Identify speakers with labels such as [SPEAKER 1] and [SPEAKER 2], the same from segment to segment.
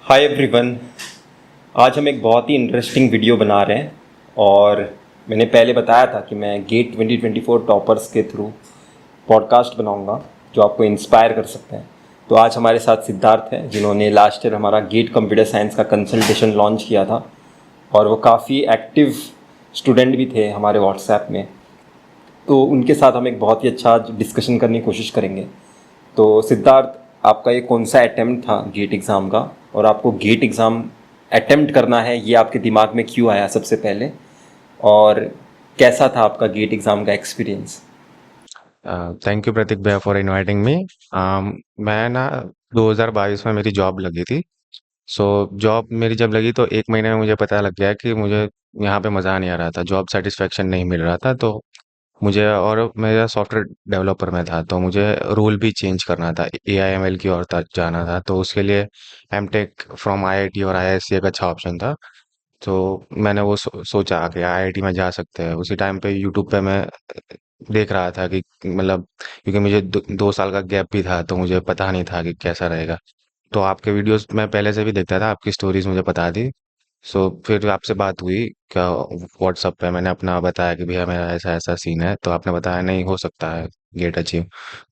[SPEAKER 1] Hi everyone. आज हम एक बहुत ही इंटरेस्टिंग वीडियो बना रहे हैं और मैंने पहले बताया था कि मैं गेट 2024 टॉपर्स के थ्रू पॉडकास्ट बनाऊंगा जो आपको इंस्पायर कर सकते हैं। तो आज हमारे साथ सिद्धार्थ हैं जिन्होंने लास्ट ईयर हमारा गेट कंप्यूटर साइंस का कंसल्टेशन लॉन्च किया था और वो काफ़ी एक्टिव स्टूडेंट भी थे हमारे व्हाट्सएप में। तो उनके साथ हम एक बहुत ही अच्छा डिस्कशन करने की कोशिश करेंगे। तो सिद्धार्थ, आपका ये कौन सा अटेम्प्ट था गेट एग्ज़ाम का, और आपको गेट एग्ज़ाम अटेम्प्ट करना है ये आपके दिमाग में क्यों आया सबसे पहले, और कैसा था आपका गेट एग्ज़ाम का एक्सपीरियंस?
[SPEAKER 2] थैंक यू प्रतीक भैया फॉर इनवाइटिंग मी। मैं ना 2022 में मेरी जॉब लगी थी। सो जॉब मेरी जब लगी तो 1 महीने में मुझे पता लग गया कि मुझे यहाँ पे मज़ा नहीं आ रहा था, जॉब सेटिस्फेक्शन नहीं मिल रहा था। तो मुझे, और मेरा सॉफ्टवेयर डेवलपर में था, तो मुझे रोल भी चेंज करना था, ए आई एम एल की ओर जाना था। तो उसके लिए M tech from I I T और आई आई सी एक अच्छा ऑप्शन था। तो मैंने वो सोचा कि आईआईटी में जा सकते हैं। उसी टाइम पे यूट्यूब पे मैं देख रहा था कि मतलब, क्योंकि मुझे 2 साल का गैप भी था, तो मुझे पता नहीं था कि कैसा रहेगा। तो आपके वीडियोस मैं पहले से भी देखता था, आपकी स्टोरीज मुझे पता थी। सो फिर आपसे बात हुई क्या, व्हाट्सएप पे मैंने अपना बताया कि भैया मेरा ऐसा ऐसा सीन है, तो आपने बताया नहीं हो सकता है गेट अचीव।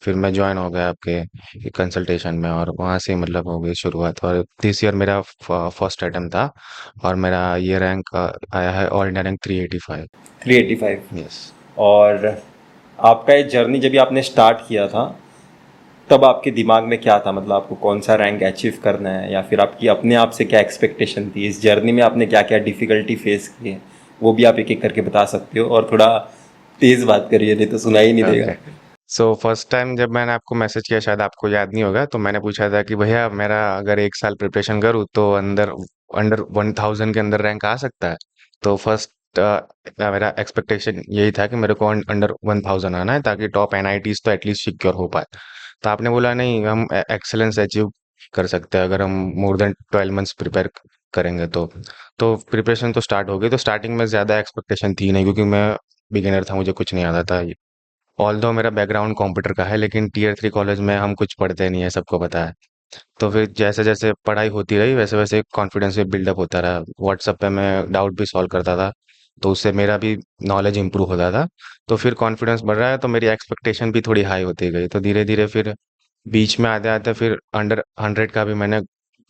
[SPEAKER 2] फिर मैं ज्वाइन हो गया आपके कंसल्टेशन में, और वहाँ से मतलब हो गई शुरुआत। और दिस ईयर मेरा फर्स्ट अटेम्प्ट था, और मेरा ये रैंक आया है ऑल इंडिया रैंक 385।
[SPEAKER 1] 385।
[SPEAKER 2] यस।
[SPEAKER 1] और आपका ये जर्नी जब भी आपने स्टार्ट किया था तब आपके दिमाग में क्या था, मतलब आपको कौन सा रैंक अचीव करना है, या फिर आपकी अपने आप से क्या एक्सपेक्टेशन थी? इस जर्नी में आपने क्या क्या डिफ़िकल्टी फेस की है वो भी आप एक एक करके बता सकते हो, और थोड़ा तेज़ बात करिए नहीं तो सुनाई नहीं देगा।
[SPEAKER 2] ओके। सो फर्स्ट टाइम जब मैंने आपको मैसेज किया, शायद आपको याद नहीं होगा, तो मैंने पूछा था कि भैया मेरा अगर 1 साल प्रिपरेशन करूँ तो अंदर अंडर 1000 के अंदर रैंक आ सकता है। तो फर्स्ट मेरा एक्सपेक्टेशन यही था कि मेरे को अंडर 1000 आना है, ताकि टॉप एनआईटीज तो एटलीस्ट सिक्योर हो पाए। तो आपने बोला नहीं, हम एक्सेलेंस अचीव कर सकते हैं अगर हम मोर देन 12 मंथ्स प्रिपेयर करेंगे। तो प्रिपरेशन तो स्टार्ट हो गई। तो स्टार्टिंग में ज़्यादा एक्सपेक्टेशन थी नहीं, क्योंकि मैं बिगिनर था, मुझे कुछ नहीं आता था। ऑल्दो मेरा बैकग्राउंड कंप्यूटर का है, लेकिन टीयर 3 कॉलेज में हम कुछ पढ़ते नहीं है, सबको पता है। तो फिर जैसे जैसे पढ़ाई होती रही, वैसे वैसे कॉन्फिडेंस भी बिल्डअप होता रहा। व्हाट्सएप पे मैं डाउट भी सॉल्व करता था, तो उससे मेरा भी नॉलेज इंप्रूव होता था। तो फिर कॉन्फिडेंस बढ़ रहा है, तो मेरी एक्सपेक्टेशन भी थोड़ी हाई होती गई। तो धीरे धीरे फिर बीच में आते आते फिर अंडर 100 का भी मैंने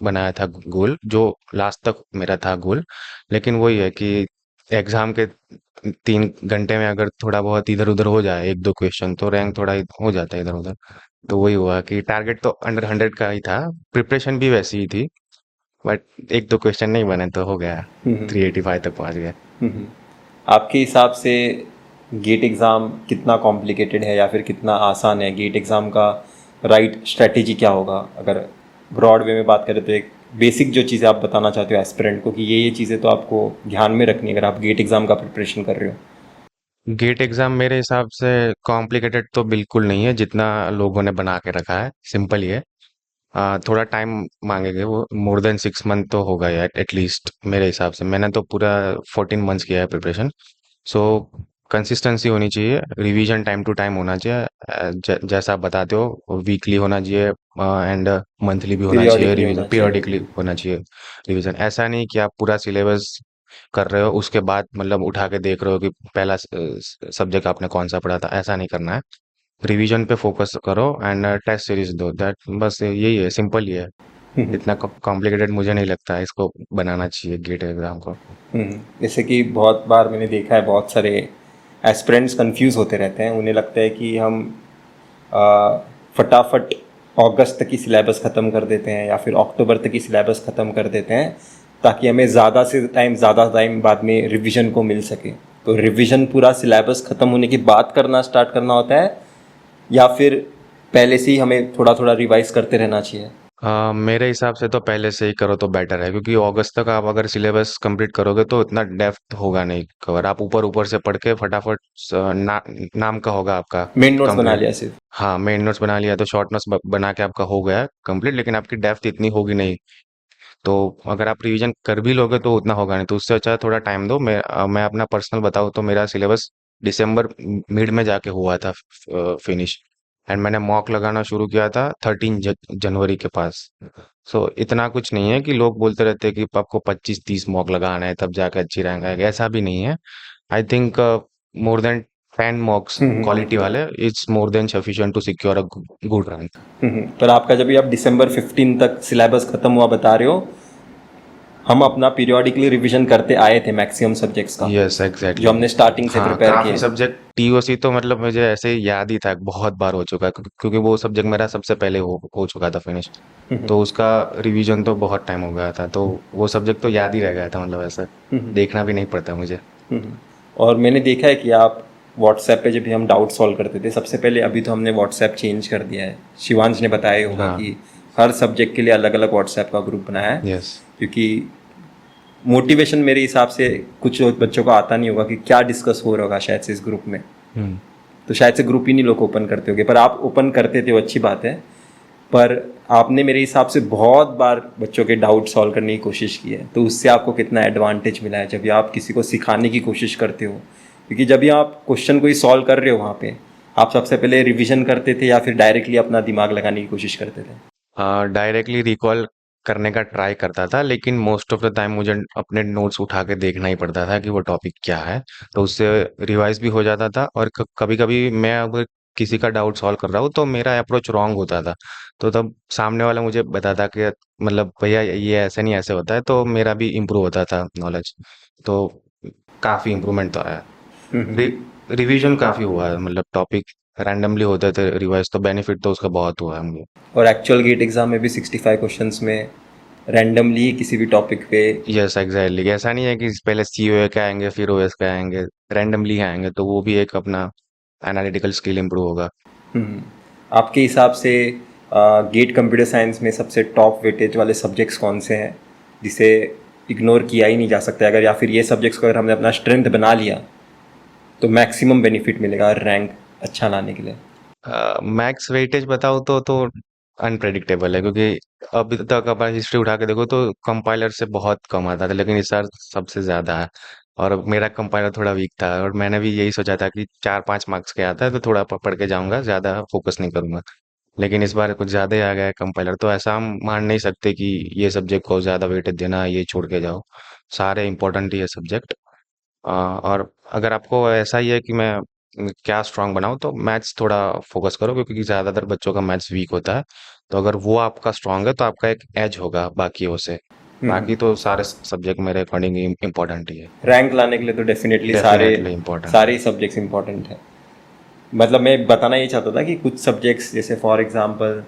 [SPEAKER 2] बनाया था गोल, जो लास्ट तक मेरा था गोल। लेकिन वही है कि एग्जाम के 3 घंटे में अगर थोड़ा बहुत इधर उधर हो जाए, एक दो क्वेश्चन, तो रैंक थोड़ा हो जाता है इधर उधर। तो वही हुआ कि टारगेट तो अंडर 100 का ही था, प्रिपरेशन भी वैसी ही थी, बट एक दो क्वेश्चन नहीं बने तो हो गया, 385 तक पहुंच गया।
[SPEAKER 1] आपके हिसाब से गेट एग्ज़ाम कितना कॉम्प्लिकेटेड है या फिर कितना आसान है? गेट एग्ज़ाम का राइट स्ट्रेटेजी क्या होगा? अगर ब्रॉड वे में बात करें तो एक बेसिक जो चीज़ें आप बताना चाहते हो एस्पिरेंट को कि ये चीज़ें तो आपको ध्यान में रखनी है अगर आप गेट एग्ज़ाम का प्रिपरेशन कर रहे हो।
[SPEAKER 2] गेट एग्जाम मेरे हिसाब से कॉम्प्लिकेटेड तो बिल्कुल नहीं है, जितना लोगों ने बना के रखा है सिंपल ही है। थोड़ा टाइम मांगेंगे वो, मोर देन 6 मंथ तो होगा यार एटलीस्ट। मेरे हिसाब से मैंने तो पूरा 14 मंथ्स किया है प्रिपरेशन। सो कंसिस्टेंसी होनी चाहिए, रिवीजन टाइम टू टाइम होना चाहिए। जैसा आप बताते हो, वीकली होना चाहिए, एंड मंथली भी होना चाहिए
[SPEAKER 1] पीरियोडिकली
[SPEAKER 2] रिवीजन,
[SPEAKER 1] होना चाहिए।
[SPEAKER 2] पीरियडिकली होना चाहिए रिवीजन। ऐसा नहीं कि आप पूरा सिलेबस कर रहे हो, उसके बाद मतलब उठा के देख रहे हो कि पहला सब्जेक्ट आपने कौन सा पढ़ा था। ऐसा नहीं करना है, रिवीजन पे फोकस करो एंड टेस्ट सीरीज दो, दैट बस यही है, सिंपल ही है। इतना कॉम्प्लिकेटेड मुझे नहीं लगता है इसको बनाना चाहिए गेट एग्जाम को।
[SPEAKER 1] जैसे कि बहुत बार मैंने देखा है बहुत सारे एस्पिरेंट्स कंफ्यूज होते रहते हैं, उन्हें लगता है कि हम आ, फटाफट अगस्त तक की सिलेबस ख़त्म कर देते हैं या फिर अक्टूबर तक की सिलेबस ख़त्म कर देते हैं ताकि हमें ज़्यादा टाइम बाद में रिवीजन को मिल सके। तो रिवीजन पूरा सिलेबस ख़त्म होने के बाद करना स्टार्ट करना होता है, या फिर पहले से ही हमें थोड़ा थोड़ा रिवाइज करते रहना चाहिए?
[SPEAKER 2] मेरे हिसाब से तो पहले से ही करो तो बेटर है, क्योंकि अगस्त तक आप अगर सिलेबस कंप्लीट करोगे तो इतना डेप्थ होगा नहीं कवर। आप ऊपर ऊपर से पढ़ के फटाफट नाम का होगा आपका
[SPEAKER 1] मेन नोट्स बना
[SPEAKER 2] कंप्लीट।
[SPEAKER 1] लिया सिर्फ?
[SPEAKER 2] हाँ, मेन नोट्स बना लिया तो शॉर्ट नोट्स बना के आपका हो गया कंप्लीट, लेकिन आपकी डेप्थ इतनी होगी नहीं। तो अगर आप रिवीजन कर भी लोगे तो उतना होगा नहीं, तो उससे अच्छा थोड़ा टाइम दो। मैं अपना पर्सनल बताऊँ तो मेरा सिलेबस दिसंबर मिड में जाके हुआ था फिनिश। एंड मैंने मॉक लगाना शुरू किया था 13 जनवरी के पास। सो इतना कुछ नहीं है कि लोग बोलते रहते हैं कि आपको 25-30 मॉक लगाना है तब जाके अच्छी रैंक आएगी, ऐसा भी नहीं है। I think more than 10 mocks quality वाले it's more than sufficient to secure a good rank.
[SPEAKER 1] पर आपका जब भी आप दिसंबर 15 तक सिलेबस ख़त्म हुआ बता रहे हो, हम अपना पीरियोडिकली रिवीजन करते आए थे मैक्सिमम सब्जेक्ट्स का,
[SPEAKER 2] यस
[SPEAKER 1] जो
[SPEAKER 2] एग्जैक्टली।
[SPEAKER 1] हमने स्टार्टिंग से
[SPEAKER 2] हाँ,
[SPEAKER 1] प्रिपेयर
[SPEAKER 2] काफी
[SPEAKER 1] किए।
[SPEAKER 2] सब्जेक्ट टीओसी तो मतलब मुझे ऐसे ही याद ही था, बहुत बार हो चुका है क्योंकि वो सब्जेक्ट मेरा सबसे पहले हो चुका था फिनिश। तो उसका रिवीजन तो बहुत टाइम हो गया था, तो वो सब्जेक्ट तो याद ही रह गया था, मतलब ऐसा देखना भी नहीं पड़ता मुझे।
[SPEAKER 1] और मैंने देखा है कि आप व्हाट्सएप पे जब भी हम डाउट सॉल्व करते थे सबसे पहले, अभी तो हमने व्हाट्सएप चेंज कर दिया है, शिवांश ने बताया ही होगा
[SPEAKER 2] हाँ।
[SPEAKER 1] कि हर सब्जेक्ट के लिए अलग अलग व्हाट्सएप का ग्रुप बनाया है,
[SPEAKER 2] यस।
[SPEAKER 1] क्योंकि मोटिवेशन मेरे हिसाब से कुछ बच्चों को आता नहीं होगा कि क्या डिस्कस हो रहा होगा शायद से इस ग्रुप में,
[SPEAKER 2] हम्म।
[SPEAKER 1] तो शायद से ग्रुप ही नहीं लोग ओपन करते होंगे, पर आप ओपन करते थे, वो अच्छी बात है। पर आपने मेरे हिसाब से बहुत बार बच्चों के डाउट सॉल्व करने की कोशिश की है, तो उससे आपको कितना एडवांटेज मिला है जब भी आप किसी को सिखाने की कोशिश करते हो? क्योंकि जब भी आप क्वेश्चन को ही सॉल्व कर रहे हो वहाँ पे, आप सबसे पहले रिवीजन करते थे या फिर डायरेक्टली अपना दिमाग लगाने की कोशिश करते थे?
[SPEAKER 2] डायरेक्टली रिकॉल करने का ट्राई करता था, लेकिन मोस्ट ऑफ द टाइम मुझे अपने नोट्स उठा के देखना ही पड़ता था कि वो टॉपिक क्या है, तो उससे रिवाइज भी हो जाता था। और कभी कभी मैं अगर किसी का डाउट सॉल्व कर रहा हूँ तो मेरा अप्रोच रॉन्ग होता था, तो तब सामने वाला मुझे बताता कि मतलब भैया ये ऐसे नहीं ऐसे होता है, तो मेरा भी इम्प्रूव होता था नॉलेज। तो काफ़ी इम्प्रूवमेंट तो आया। रि, रिवीजन काफ़ी हुआ है, मतलब टॉपिक रैंडमली होते थे रिवाइज, तो बेनिफिट तो उसका बहुत हुआ है मुझे।
[SPEAKER 1] और एक्चुअल गेट एग्जाम में भी 65 क्वेश्चंस में रैंडमली किसी भी टॉपिक पे।
[SPEAKER 2] यस एग्जैक्टली, ऐसा नहीं है कि पहले सीओए के आएंगे फिर ओएस के आएंगे, रैंडमली आएंगे, तो वो भी एक अपना एनालिटिकल स्किल इम्प्रूव होगा।
[SPEAKER 1] आपके हिसाब से गेट कंप्यूटर साइंस में सबसे टॉप वेटेज वाले सब्जेक्ट्स कौन से हैं जिसे इग्नोर किया ही नहीं जा सकता अगर, या फिर ये सब्जेक्ट्स को अगर हमने अपना स्ट्रेंथ बना लिया तो मैक्सिमम बेनिफिट मिलेगा रैंक अच्छा लाने के लिए?
[SPEAKER 2] मैक्स वेटेज बताओ तो अनप्रेडिक्टेबल है, क्योंकि अभी तक अपन हिस्ट्री उठा के देखो तो कंपाइलर से बहुत कम आता था, लेकिन इस बार सबसे ज्यादा है। और मेरा कंपाइलर थोड़ा वीक था और मैंने भी यही सोचा था कि 4-5 मार्क्स के आता है तो थोड़ा पढ़ के जाऊंगा, ज्यादा फोकस नहीं करूंगा। लेकिन इस बार कुछ ज्यादा ही आ गया है कंपाइलर, तो ऐसा हम मान नहीं सकते कि ये सब्जेक्ट को ज्यादा वेटेज देना, ये छोड़ के जाओ। सारे इंपॉर्टेंट ही है सब्जेक्ट। और अगर आपको ऐसा ही है कि मैं क्या स्ट्रांग बनाऊं, तो मैथ्स थोड़ा फोकस करो, क्योंकि ज़्यादातर बच्चों का मैथ्स वीक होता है। तो अगर वो आपका स्ट्रांग है तो आपका एक एज होगा बाकियों से। बाकी तो सारे सब्जेक्ट मेरे अकॉर्डिंग इम्पोर्टेंट ही है।
[SPEAKER 1] रैंक लाने के लिए तो डेफिनेटली सारे
[SPEAKER 2] डेफिनेटली इम्पोर्टेंट है।
[SPEAKER 1] सारे सब्जेक्ट्स इंपॉर्टेंट है। मतलब मैं बताना ये चाहता था कि कुछ सब्जेक्ट्स जैसे for example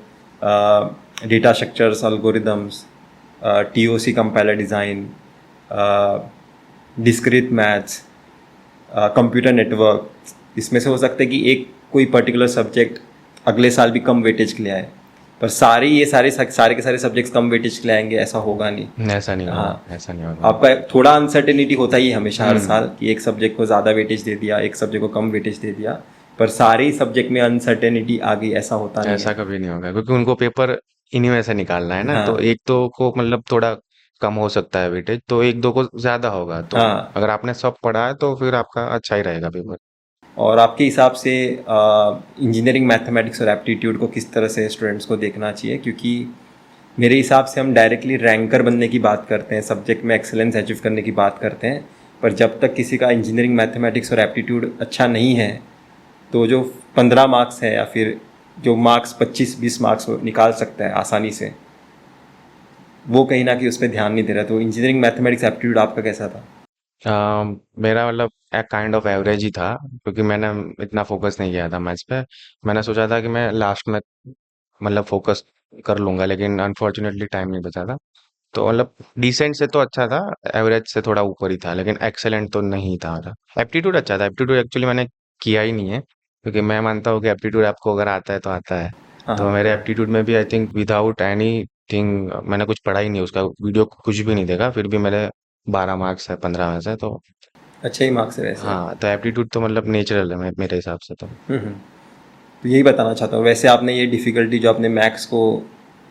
[SPEAKER 1] data structures, algorithms, TOC compiler design, discrete maths, computer network, इसमें से हो सकता है कि एक कोई पर्टिकुलर सब्जेक्ट अगले साल भी कम वेटेज के लिए आए, पर सारे ये सारे के सारे सब्जेक्ट्स कम वेटेज के लिए आएंगे ऐसा होगा नहीं।
[SPEAKER 2] ऐसा नहीं होगा,
[SPEAKER 1] हाँ,
[SPEAKER 2] ऐसा नहीं होगा।
[SPEAKER 1] आपका थोड़ा अनसर्टेनिटी होता ही है हमेशा हर
[SPEAKER 2] हम्म।
[SPEAKER 1] साल कि एक सब्जेक्ट को ज़्यादा वेटेज दे दिया, एक सब्जेक्ट को कम वेटेज दे दिया, पर सारे ही सब्जेक्ट में अनसर्टेनिटी आ गई ऐसा होता नहीं
[SPEAKER 2] ऐसा
[SPEAKER 1] है।
[SPEAKER 2] कभी नहीं होगा, क्योंकि उनको पेपर इन्हीं में से निकालना है ना, तो
[SPEAKER 1] हाँ।
[SPEAKER 2] एक दो को मतलब थोड़ा कम हो सकता है वेटेज, तो एक दो को ज्यादा होगा, तो
[SPEAKER 1] हाँ।
[SPEAKER 2] अगर आपने सब पढ़ा है तो फिर आपका अच्छा ही रहेगा पेपर।
[SPEAKER 1] और आपके हिसाब से इंजीनियरिंग मैथमेटिक्स और एप्टीट्यूड को किस तरह से स्टूडेंट्स को देखना चाहिए? क्योंकि मेरे हिसाब से हम डायरेक्टली रैंकर बनने की बात करते हैं, सब्जेक्ट में एक्सेलेंस अचीव करने की बात करते हैं, पर जब तक किसी का इंजीनियरिंग मैथमेटिक्स और एप्टीट्यूड अच्छा नहीं है तो जो 15 मार्क्स है या फिर जो मार्क्स 25-20 मार्क्स निकाल सकता है आसानी से, वो कहीं ना कहीं उस पर ध्यान नहीं दे रहा। तो इंजीनियरिंग मैथमेटिक्स एप्टीट्यूड आपका कैसा था?
[SPEAKER 2] मेरा मतलब एक काइंड ऑफ एवरेज ही था, क्योंकि मैंने इतना फोकस नहीं किया था मैथ्स पे। मैंने सोचा था कि मैं लास्ट में मतलब फोकस कर लूंगा, लेकिन अनफॉर्चुनेटली टाइम नहीं बचा था। तो मतलब डिसेंट से तो अच्छा था, एवरेज से थोड़ा ऊपर ही था, लेकिन एक्सेलेंट तो नहीं था मेरा। एप्टीट्यूड अच्छा था, एप्टीट्यूड एक्चुअली मैंने किया ही नहीं है, क्योंकि मैं मानता हूँ कि एप्टीट्यूड आपको अगर आता है तो आता है।
[SPEAKER 1] हाँ
[SPEAKER 2] तो
[SPEAKER 1] हाँ।
[SPEAKER 2] मेरे एप्टीट्यूड में भी I think without any thing मैंने कुछ पढ़ा ही नहीं, उसका वीडियो कुछ भी नहीं देखा, फिर भी मेरे 12 मार्क्स है 15 में से, तो
[SPEAKER 1] अच्छे ही मार्क्स है वैसे।
[SPEAKER 2] हाँ, तो एप्टीट्यूड तो मतलब नेचुरल है मेरे हिसाब से तो।
[SPEAKER 1] हम्म। तो यही बताना चाहता हूँ, वैसे आपने ये डिफ़िकल्टी जो आपने मैथ्स को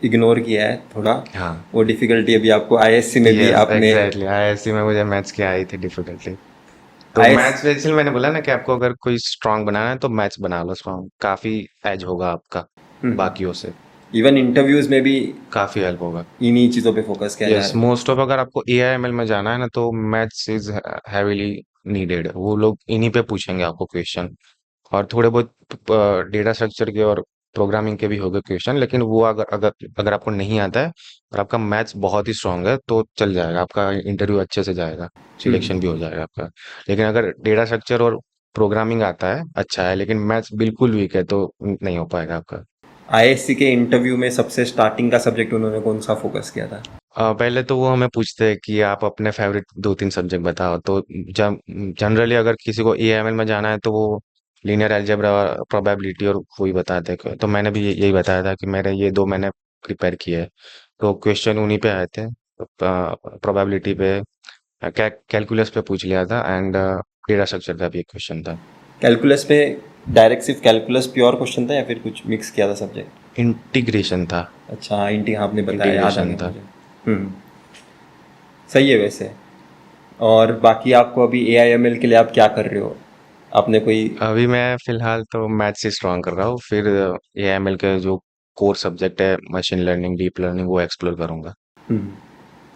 [SPEAKER 1] इग्नोर किया है थोड़ा,
[SPEAKER 2] हाँ।
[SPEAKER 1] वो डिफ़िकल्टी अभी आपको आईएससी में भी
[SPEAKER 2] यस
[SPEAKER 1] आपने।
[SPEAKER 2] एग्जैक्टली, आईआईएससी में मुझे मैथ्स की आई थी डिफिकल्टी। तो
[SPEAKER 1] आई
[SPEAKER 2] मैथ्स वैसे मैंने बोला ना कि आपको अगर कोई स्ट्रांग बनाना है तो मैथ्स बना लो स्ट्रांग, काफी एज होगा आपका बाकियों से,
[SPEAKER 1] इवन इंटरव्यूज में भी
[SPEAKER 2] काफी हेल्प होगा।
[SPEAKER 1] इन्हीं चीज़ों पे फोकस किया
[SPEAKER 2] यस,
[SPEAKER 1] जाएगा।
[SPEAKER 2] मोस्ट ऑफ अगर आपको AIML में जाना है ना तो मैथ्स इज हैवीली नीडेड, वो लोग इन्हीं पे पूछेंगे आपको क्वेश्चन। और थोड़े बहुत डेटा स्ट्रक्चर के और प्रोग्रामिंग के भी होंगे क्वेश्चन, लेकिन वो अगर अगर अगर आपको नहीं आता है और आपका मैथ्स बहुत ही स्ट्रांग है तो चल जाएगा, आपका इंटरव्यू अच्छे से जाएगा, सिलेक्शन भी हो जाएगा आपका। लेकिन अगर डेटा स्ट्रक्चर और प्रोग्रामिंग आता है अच्छा है, लेकिन मैथ्स बिल्कुल वीक है तो नहीं हो पाएगा आपका।
[SPEAKER 1] आईएससी के इंटरव्यू में सबसे स्टार्टिंग का सब्जेक्ट उन्होंने कौन सा फोकस किया था?
[SPEAKER 2] पहले तो वो हमें पूछते हैं कि आप अपने फेवरेट 2-3 सब्जेक्ट बताओ, तो जनरली अगर किसी को AML में जाना है तो वो लीनियर अलजेब्रा, प्रोबेबिलिटी और वही बताते हैं। तो मैंने भी यही बताया था कि मेरे ये 2 मैंने प्रिपेयर किए हैं। तो क्वेश्चन उन्हीं पे आए थे, प्रोबेबिलिटी पे, कैलकुलस पे पूछ लिया था, एंड डेटा स्ट्रक्चर का भी एक क्वेश्चन था।
[SPEAKER 1] कैलकुलस पे डायरेक्ट सिर्फ कैलकुलस प्योर क्वेश्चन था या फिर कुछ मिक्स किया था सब्जेक्ट?
[SPEAKER 2] इंटीग्रेशन था।
[SPEAKER 1] अच्छा हाँ, इंटी आपने बताया, याद आ
[SPEAKER 2] इंटीग्रेशन
[SPEAKER 1] गया
[SPEAKER 2] था।
[SPEAKER 1] मुझे। हम्म। सही है वैसे। और बाकी आपको अभी ए आई एम एल के लिए आप क्या कर रहे हो? आपने कोई
[SPEAKER 2] अभी मैं फिलहाल तो मैथ्स ही स्ट्रॉन्ग कर रहा हूँ, फिर AML के जो कोर सब्जेक्ट है, मशीन लर्निंग, डीप लर्निंग, वो एक्सप्लोर करूंगा।
[SPEAKER 1] हम्म,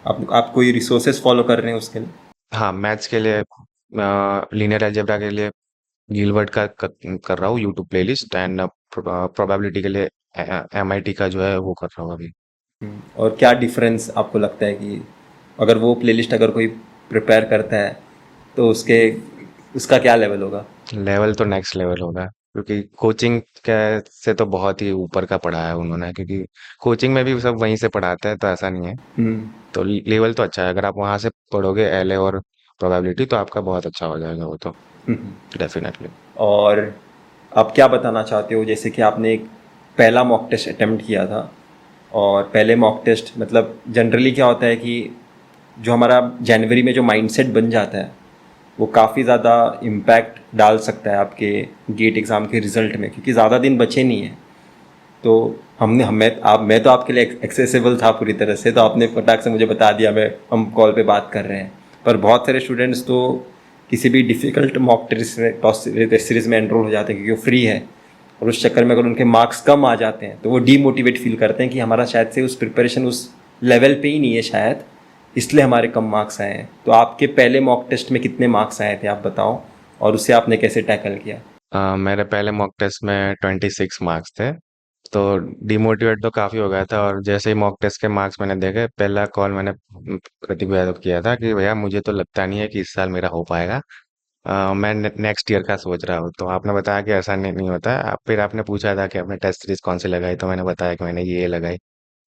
[SPEAKER 1] आप कोई रिसोर्सेज फॉलो कर रहे हैं उसके लिए?
[SPEAKER 2] हाँ, मैथ्स के लिए लीनियर अलजेब्रा के लिए गिलबर्ट का कर रहा हूँ यूट्यूब प्लेलिस्ट, एंड प्रोबेबिलिटी के लिए MIT का जो है वो कर रहा हूँ अभी।
[SPEAKER 1] और क्या डिफरेंस आपको लगता है कि अगर वो प्लेलिस्ट अगर कोई प्रिपेयर करता है तो उसके उसका क्या लेवल होगा?
[SPEAKER 2] लेवल तो नेक्स्ट लेवल होगा, क्योंकि कोचिंग के से तो बहुत ही ऊपर का पढ़ाया है उन्होंने, क्योंकि कोचिंग में भी सब वहीं से पढ़ाते हैं, तो ऐसा नहीं है।
[SPEAKER 1] हम्म।
[SPEAKER 2] तो लेवल तो अच्छा है, अगर आप वहां से पढ़ोगे LA और प्रोबेबिलिटी तो आपका बहुत अच्छा हो जाएगा वो तो, डेफिनेटली।
[SPEAKER 1] और आप क्या बताना चाहते हो, जैसे कि आपने एक पहला मॉक टेस्ट अटेम्प्ट किया था, और पहले मॉक टेस्ट मतलब जनरली क्या होता है कि जो हमारा जनवरी में जो माइंडसेट बन जाता है वो काफ़ी ज़्यादा इम्पैक्ट डाल सकता है आपके गेट एग्ज़ाम के रिज़ल्ट में, क्योंकि ज़्यादा दिन बचे नहीं हैं। तो हमने मैं तो आपके लिए एक्सेसिबल था पूरी तरह से, तो आपने फटाक से मुझे बता दिया, मैं हम कॉल पे बात कर रहे हैं। पर बहुत सारे स्टूडेंट्स तो किसी भी डिफ़िकल्ट मॉक टेस्ट सीरीज़ में एनरोल हो जाते हैं क्योंकि वो फ्री है, और उस चक्कर में अगर उनके मार्क्स कम आ जाते हैं तो वो डीमोटिवेट फील करते हैं कि हमारा शायद से उस प्रिपरेशन उस लेवल पे ही नहीं है शायद, इसलिए हमारे कम मार्क्स आए हैं। तो आपके पहले मॉक टेस्ट में कितने मार्क्स आए थे आप बताओ, और उसे आपने कैसे टैकल किया?
[SPEAKER 2] मेरे पहले मॉक टेस्ट में 26 मार्क्स थे, तो डिमोटिवेट तो काफ़ी हो गया था। और जैसे ही मॉक टेस्ट के मार्क्स मैंने देखे, पहला कॉल मैंने प्रतीक भैया को किया था कि भैया मुझे तो लगता नहीं है कि इस साल मेरा हो पाएगा, मैं नेक्स्ट ईयर का सोच रहा हूँ। तो आपने बताया कि ऐसा नहीं होता है। फिर आपने पूछा था कि आपने टेस्ट सीरीज कौन सी लगाई, तो मैंने बताया कि मैंने ये लगाई।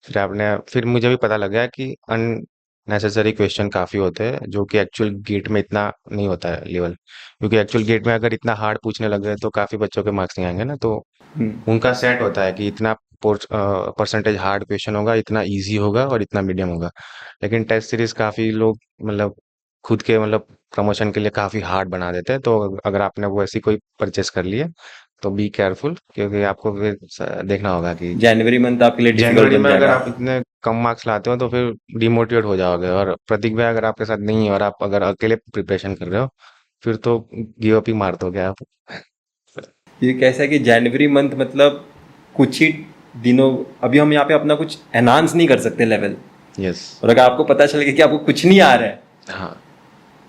[SPEAKER 2] फिर मुझे भी पता लग गया कि अननेसेसरी क्वेश्चन काफ़ी होते हैं, जो कि एक्चुअल गेट में इतना नहीं होता है लेवल, क्योंकि एक्चुअल गेट में अगर इतना हार्ड पूछने लग गए तो काफ़ी बच्चों के मार्क्स नहीं आएंगे ना। तो उनका सेट होता है कि इतना परसेंटेज हार्ड क्वेश्चन होगा, इतना इजी होगा और इतना मीडियम होगा। लेकिन टेस्ट सीरीज काफ़ी लोग मतलब खुद के मतलब प्रमोशन के लिए काफ़ी हार्ड बना देते हैं। तो अगर आपने वो ऐसी कोई परचेस कर ली है तो बी केयरफुल, क्योंकि आपको फिर देखना होगा कि
[SPEAKER 1] जनवरी मंथ आपके लिए डिफ़िकल्ट
[SPEAKER 2] जनवरी
[SPEAKER 1] बन
[SPEAKER 2] में अगर
[SPEAKER 1] जाएगा।
[SPEAKER 2] आप इतने कम मार्क्स लाते हो तो फिर डिमोटिवेट हो जाओगे। और प्रतीक भाई अगर आपके साथ नहीं है और आप अगर अकेले प्रिपरेशन कर रहे हो, फिर तो गिव अप ही मार दोगे आप।
[SPEAKER 1] ये कैसा है कि जनवरी मंथ मतलब कुछ ही दिनों, अभी हम यहाँ पे अपना कुछ एनहांस नहीं कर सकते लेवल।
[SPEAKER 2] यस।
[SPEAKER 1] और अगर आपको पता चल गया कि आपको कुछ नहीं आ रहा है
[SPEAKER 2] हाँ।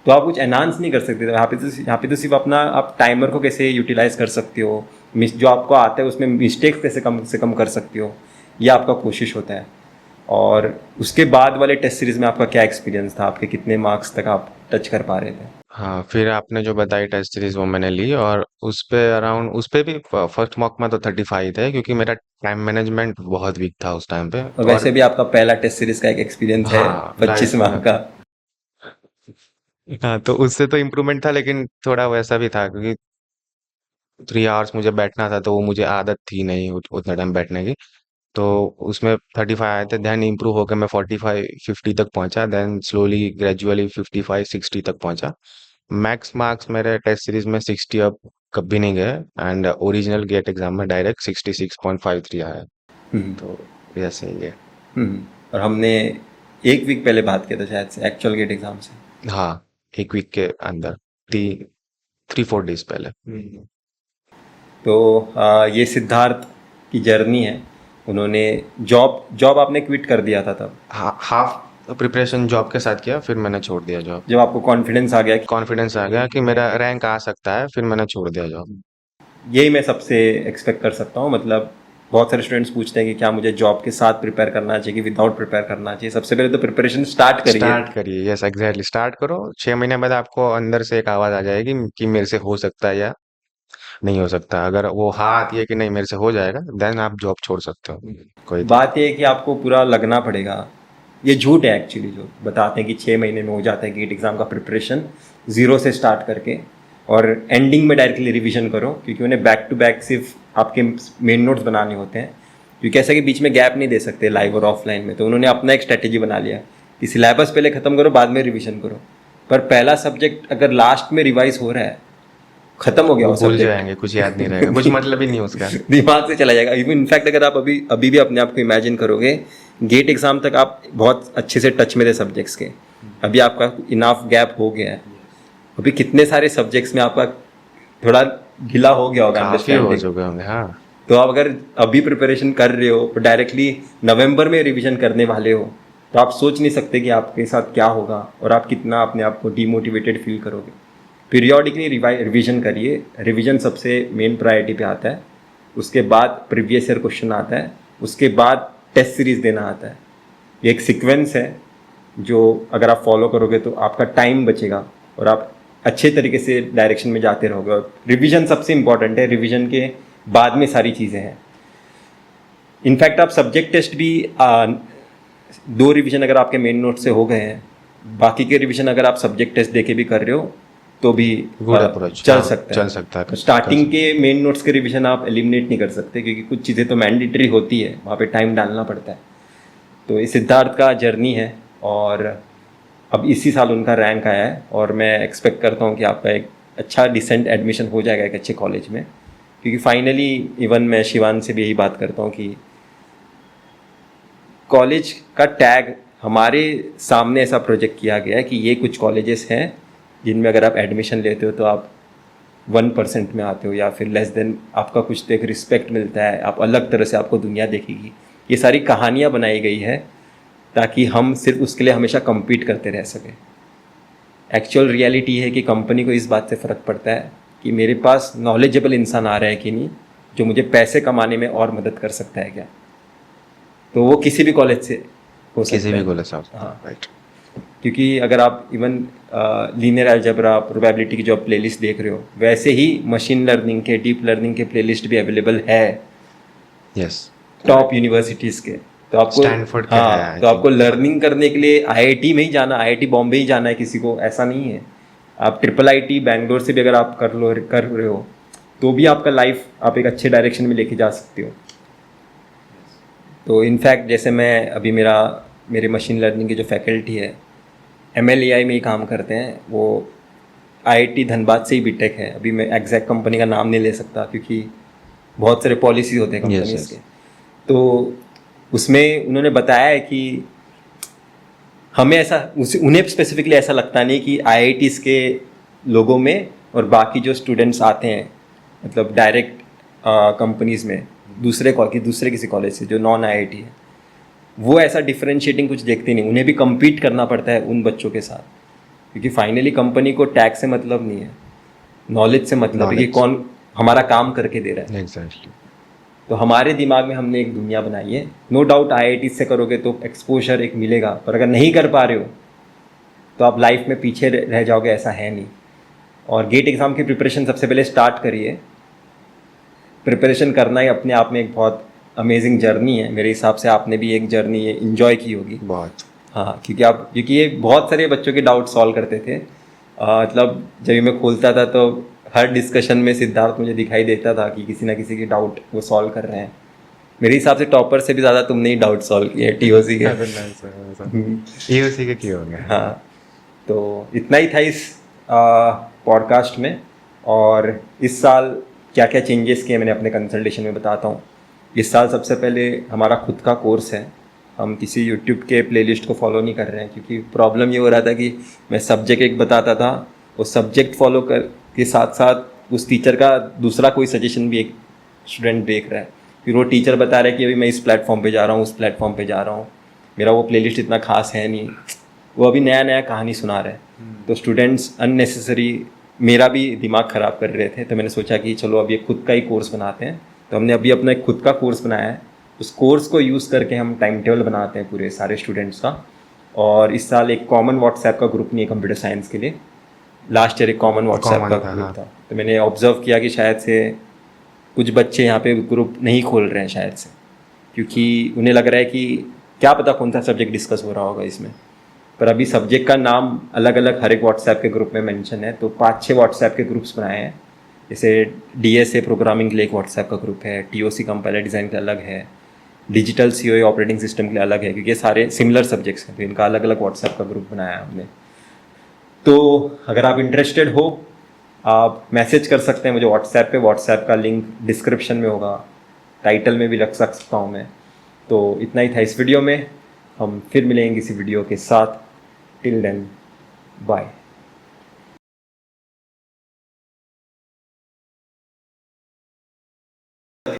[SPEAKER 1] तो आप कुछ एनहांस नहीं कर सकते। तो यहाँ पे तो सिर्फ अपना आप टाइमर को कैसे यूटिलाइज कर सकते हो, मिस जो आपको आता है उसमें मिस्टेक्स कैसे कम से कम कर सकते हो, ये आपका कोशिश होता है। और उसके बाद वाले टेस्ट सीरीज में आपका क्या एक्सपीरियंस था, आपके कितने मार्क्स तक आप टच कर पा रहे थे?
[SPEAKER 2] हाँ, फिर आपने जो बताई टेस्ट सीरीज वो मैंने ली, और उस पे अराउंड उस पे भी फर्स्ट मॉक में तो 35 थे, क्योंकि मेरा टाइम मैनेजमेंट बहुत वीक था उस टाइम पे।
[SPEAKER 1] और
[SPEAKER 2] और
[SPEAKER 1] वैसे भी आपका पहला टेस्ट सीरीज का एक एक्सपीरियंस है
[SPEAKER 2] हाँ,
[SPEAKER 1] 25 माह का।
[SPEAKER 2] हाँ, तो उससे तो इम्प्रूवमेंट था, लेकिन थोड़ा वैसा भी था क्योंकि 3 आवर्स मुझे बैठना था, तो वो मुझे आदत थी नहीं उतना टाइम बैठने की। तो उसमें 35 आए थे, देन इम्प्रूव होकर मैं 45-50 तक पहुंचा, देन स्लोली ग्रेजुअली 55-60 तक पहुंचा। मैक्स मार्क्स मेरे टेस्ट सीरीज में 60 अब कभी नहीं गए, एंड ओरिजिनल गेट एग्जाम में डायरेक्ट 66.53 आया। तो ऐसे ही है।
[SPEAKER 1] और हमने एक वीक पहले बात किया था शायद से एक्चुअल गेट एग्जाम से।
[SPEAKER 2] हाँ, एक वीक के अंदर। 3-4 डेज पहले।
[SPEAKER 1] तो ये सिद्धार्थ की जर्नी है। उन्होंने जॉब जॉब आपने क्विट कर दिया था तब,
[SPEAKER 2] हाफ प्रिपरेशन जॉब के साथ किया, फिर मैंने छोड़ दिया जॉब।
[SPEAKER 1] जब आपको कॉन्फिडेंस आ गया कि
[SPEAKER 2] कॉन्फिडेंस आ गया कि मेरा रैंक आ सकता है, फिर मैंने छोड़ दिया जॉब।
[SPEAKER 1] यही मैं सबसे एक्सपेक्ट कर सकता हूँ। मतलब बहुत सारे स्टूडेंट्स पूछते हैं कि क्या मुझे जॉब के साथ प्रिपेयर करना चाहिए कि विदाउट प्रिपेयर करना चाहिए। सबसे पहले तो प्रिपरेशन स्टार्ट करिए।
[SPEAKER 2] स्टार्ट करिए, यस एग्जैक्टली, स्टार्ट करो। 6 महीने बाद आपको अंदर से एक आवाज आ जाएगी कि मेरे से हो सकता है या नहीं हो सकता। अगर वो हाँ आती है कि नहीं मेरे से हो जाएगा, देन आप जॉब छोड़ सकते हो, कोई
[SPEAKER 1] बात ये है कि आपको पूरा लगना पड़ेगा। ये झूठ है एक्चुअली जो बताते हैं कि 6 महीने में हो जाता है गेट एग्ज़ाम का प्रिपरेशन, ज़ीरो से स्टार्ट करके और एंडिंग में डायरेक्टली रिवीजन करो, क्योंकि उन्हें बैक टू बैक सिर्फ आपके मेन नोट्स बनाने होते हैं। क्योंकि ऐसा कि बीच में गैप नहीं दे सकते लाइव और ऑफलाइन में, तो उन्होंने अपना एक स्ट्रैटेजी बना लिया कि सिलेबस पहले ख़त्म करो, बाद में रिवीजन करो। पर पहला सब्जेक्ट अगर लास्ट में रिवाइज हो रहा है, खत्म हो गया
[SPEAKER 2] वो
[SPEAKER 1] वो
[SPEAKER 2] भूल
[SPEAKER 1] सब्जेक्ट,
[SPEAKER 2] जाएंगे, कुछ याद नहीं रहेगा, कुछ मतलब ही नहीं उसका।
[SPEAKER 1] दिमाग से चला जाएगा। इवन इनफैक्ट अगर आप अभी अभी भी अपने आप को इमेजिन करोगे, गेट एग्जाम तक आप बहुत अच्छे से टच में थे सब्जेक्ट्स के, अभी आपका इनाफ गैप हो गया है, अभी कितने सारे सब्जेक्ट्स में आपका थोड़ा गिला हो गया होगा
[SPEAKER 2] काफी हो
[SPEAKER 1] अंडरस्टैंडिंग।
[SPEAKER 2] चुके होंगे, हाँ।
[SPEAKER 1] तो आप अगर अभी प्रिपरेशन कर रहे हो, डायरेक्टली नवंबर में रिवीजन करने वाले हो, तो आप सोच नहीं सकते कि आपके साथ क्या होगा और आप कितना अपने आप को डीमोटिवेटेड फील करोगे। पीरियोडिकली रिवीजन करिए। रिवीजन सबसे मेन प्रायोरिटी पे आता है, उसके बाद प्रीवियस ईयर क्वेश्चन आता है, उसके बाद टेस्ट सीरीज देना आता है। ये एक सीक्वेंस है जो अगर आप फॉलो करोगे तो आपका टाइम बचेगा और आप अच्छे तरीके से डायरेक्शन में जाते रहोगे। और रिवीजन सबसे इंपॉर्टेंट है, रिवीजन के बाद में सारी चीज़ें हैं। इनफैक्ट आप सब्जेक्ट टेस्ट भी 2 रिवीजन अगर आपके मेन नोट से हो गए हैं, बाकी के रिवीजन अगर आप सब्जेक्ट टेस्ट देके भी कर रहे हो तो भी
[SPEAKER 2] गुड अप्रोच,
[SPEAKER 1] चल
[SPEAKER 2] हाँ,
[SPEAKER 1] सकता
[SPEAKER 2] चल
[SPEAKER 1] है।
[SPEAKER 2] सकता है,
[SPEAKER 1] स्टार्टिंग के मेन नोट्स के रिवीजन आप एलिमिनेट नहीं कर सकते, क्योंकि कुछ चीज़ें तो मैंडेटरी होती है, वहाँ पे टाइम डालना पड़ता है। तो ये सिद्धार्थ का जर्नी है और अब इसी साल उनका रैंक आया है और मैं एक्सपेक्ट करता हूँ कि आपका एक अच्छा डिसेंट एडमिशन हो जाएगा एक अच्छे कॉलेज में। क्योंकि फाइनली इवन मैं शिवान से भी यही बात करता हूँ कि कॉलेज का टैग हमारे सामने ऐसा प्रोजेक्ट किया गया है कि ये कुछ कॉलेजेस हैं जिनमें अगर आप एडमिशन लेते हो तो आप 1% में आते हो या फिर लेस देन, आपका कुछ तो एक रिस्पेक्ट मिलता है, आप अलग तरह से आपको दुनिया देखेगी। ये सारी कहानियाँ बनाई गई है ताकि हम सिर्फ उसके लिए हमेशा compete करते रह सकें। एक्चुअल रियलिटी है कि कंपनी को इस बात से फ़र्क पड़ता है कि मेरे पास नॉलेजेबल इंसान आ रहा है कि नहीं, जो मुझे पैसे कमाने में और मदद कर सकता है क्या। तो वो किसी भी कॉलेज से हो सकता है,
[SPEAKER 2] किसी भी कॉलेज से,
[SPEAKER 1] हाँ।
[SPEAKER 2] राइट।
[SPEAKER 1] क्योंकि अगर आप इवन लीनियर अलजेब्रा, प्रोबेबिलिटी की जो आप प्लेलिस्ट देख रहे हो, वैसे ही मशीन लर्निंग के, डीप लर्निंग के प्लेलिस्ट भी अवेलेबल है
[SPEAKER 2] यस,
[SPEAKER 1] टॉप यूनिवर्सिटीज़ के। तो आपको
[SPEAKER 2] स्टैनफोर्ड के
[SPEAKER 1] हाँ,
[SPEAKER 2] है, I
[SPEAKER 1] तो आपको
[SPEAKER 2] think।
[SPEAKER 1] लर्निंग करने के लिए आईआईटी में ही जाना, आईआईटी बॉम्बे ही जाना है किसी को, ऐसा नहीं है। आप ट्रिपल आईटी बैंगलोर से भी अगर आप कर रहे हो तो भी आपका लाइफ आप एक अच्छे डायरेक्शन में लेके जा सकते हो। तो इनफैक्ट जैसे मैं अभी मेरे मशीन लर्निंग की जो फैकल्टी है MLAI में ही काम करते हैं, वो IIT धनबाद से ही बीटेक है। अभी मैं एग्जैक्ट कंपनी का नाम नहीं ले सकता क्योंकि बहुत सारे पॉलिसीज होते हैं कंपनीज
[SPEAKER 2] yes।
[SPEAKER 1] के। तो उसमें उन्होंने बताया है कि हमें उन्हें स्पेसिफिकली ऐसा लगता नहीं कि IITs के लोगों में और बाकी जो स्टूडेंट्स आते हैं, मतलब डायरेक्ट कंपनीज में दूसरे किसी कॉलेज से जो नॉन IIT है, वो ऐसा डिफरेंशिएटिंग कुछ देखते नहीं। उन्हें भी compete करना पड़ता है उन बच्चों के साथ, क्योंकि फाइनली कंपनी को टैग से मतलब नहीं है, नॉलेज से मतलब है कि
[SPEAKER 2] Knowledge।
[SPEAKER 1] कौन हमारा काम करके दे रहा है।
[SPEAKER 2] एग्जैक्टली।
[SPEAKER 1] तो हमारे दिमाग में हमने एक दुनिया बनाई है। नो डाउट IIT से करोगे तो एक्सपोजर एक मिलेगा, पर अगर नहीं कर पा रहे हो तो आप लाइफ में पीछे रह जाओगे, ऐसा है नहीं। और गेट एग्ज़ाम की प्रिपरेशन सबसे पहले स्टार्ट करिए। प्रिपरेशन करना ही अपने आप में एक बहुत अमेजिंग जर्नी है। मेरे हिसाब से आपने भी एक जर्नी इन्जॉय की होगी
[SPEAKER 2] बहुत।
[SPEAKER 1] हाँ, क्योंकि ये बहुत सारे बच्चों के डाउट सॉल्व करते थे। मतलब जब मैं खोलता था तो हर डिस्कशन में सिद्धार्थ मुझे दिखाई देता था कि किसी ना किसी के डाउट वो सॉल्व कर रहे हैं। मेरे हिसाब से टॉपर से भी ज़्यादा तुमने ही डाउट सॉल्व किए TOC के।
[SPEAKER 2] EOC के किए होंगे।
[SPEAKER 1] हाँ, तो इतना ही था इस पॉडकास्ट में। और इस साल क्या क्या चेंजेस किए मैंने अपने कंसल्टेशन में बताता हूँ। इस साल सबसे पहले हमारा खुद का कोर्स है, हम किसी यूट्यूब के प्लेलिस्ट को फॉलो नहीं कर रहे हैं, क्योंकि प्रॉब्लम ये हो रहा था कि मैं सब्जेक्ट एक बताता था वो सब्जेक्ट फॉलो कर के साथ साथ उस टीचर का दूसरा कोई सजेशन भी एक स्टूडेंट देख रहा है, फिर वो टीचर बता रहा है कि अभी मैं इस प्लेटफॉर्म पे जा रहा हूँ, उस प्लेटफॉर्म पे जा रहा हूँ, मेरा वो प्लेलिस्ट इतना खास है नहीं, वो अभी नया नया कहानी सुना रहा है। तो स्टूडेंट्स अननेसेसरी मेरा भी दिमाग ख़राब कर रहे थे, तो मैंने सोचा कि चलो अब ये खुद का ही कोर्स बनाते हैं। तो हमने अभी अपना एक खुद का कोर्स बनाया है, उस कोर्स को यूज़ करके हम टाइम टेबल बनाते हैं पूरे सारे स्टूडेंट्स का। और इस साल एक कॉमन व्हाट्सएप का ग्रुप नहीं है कंप्यूटर साइंस के लिए, लास्ट ईयर एक कॉमन व्हाट्सएप
[SPEAKER 2] कॉमन
[SPEAKER 1] का
[SPEAKER 2] था,
[SPEAKER 1] ग्रुप
[SPEAKER 2] हाँ।
[SPEAKER 1] था। तो मैंने ऑब्जर्व किया कि शायद से कुछ बच्चे यहाँ पे ग्रुप नहीं खोल रहे हैं शायद से, क्योंकि उन्हें लग रहा है कि क्या पता कौन सा सब्जेक्ट डिस्कस हो रहा होगा इसमें। पर अभी सब्जेक्ट का नाम अलग अलग हर एक व्हाट्सएप के ग्रुप में मेंशन है, तो 5-6 व्हाट्सएप के ग्रुप्स बनाए हैं। जैसे डीएसए प्रोग्रामिंग के लिए एक व्हाट्सएप का ग्रुप है, टीओसी कंपाइलर डिज़ाइन के अलग है, डिजिटल सीओए ऑपरेटिंग सिस्टम के लिए अलग है, क्योंकि ये सारे सिमिलर सब्जेक्ट्स हैं, तो इनका अलग अलग व्हाट्सएप का ग्रुप बनाया है हमने। तो अगर आप इंटरेस्टेड हो, आप मैसेज कर सकते हैं मुझे व्हाट्सएप पे, व्हाट्सएप का लिंक डिस्क्रिप्शन में होगा, टाइटल में भी रख सकता हूँ मैं। तो इतना ही था इस वीडियो में, हम फिर मिलेंगे किसी वीडियो के साथ। Till then bye.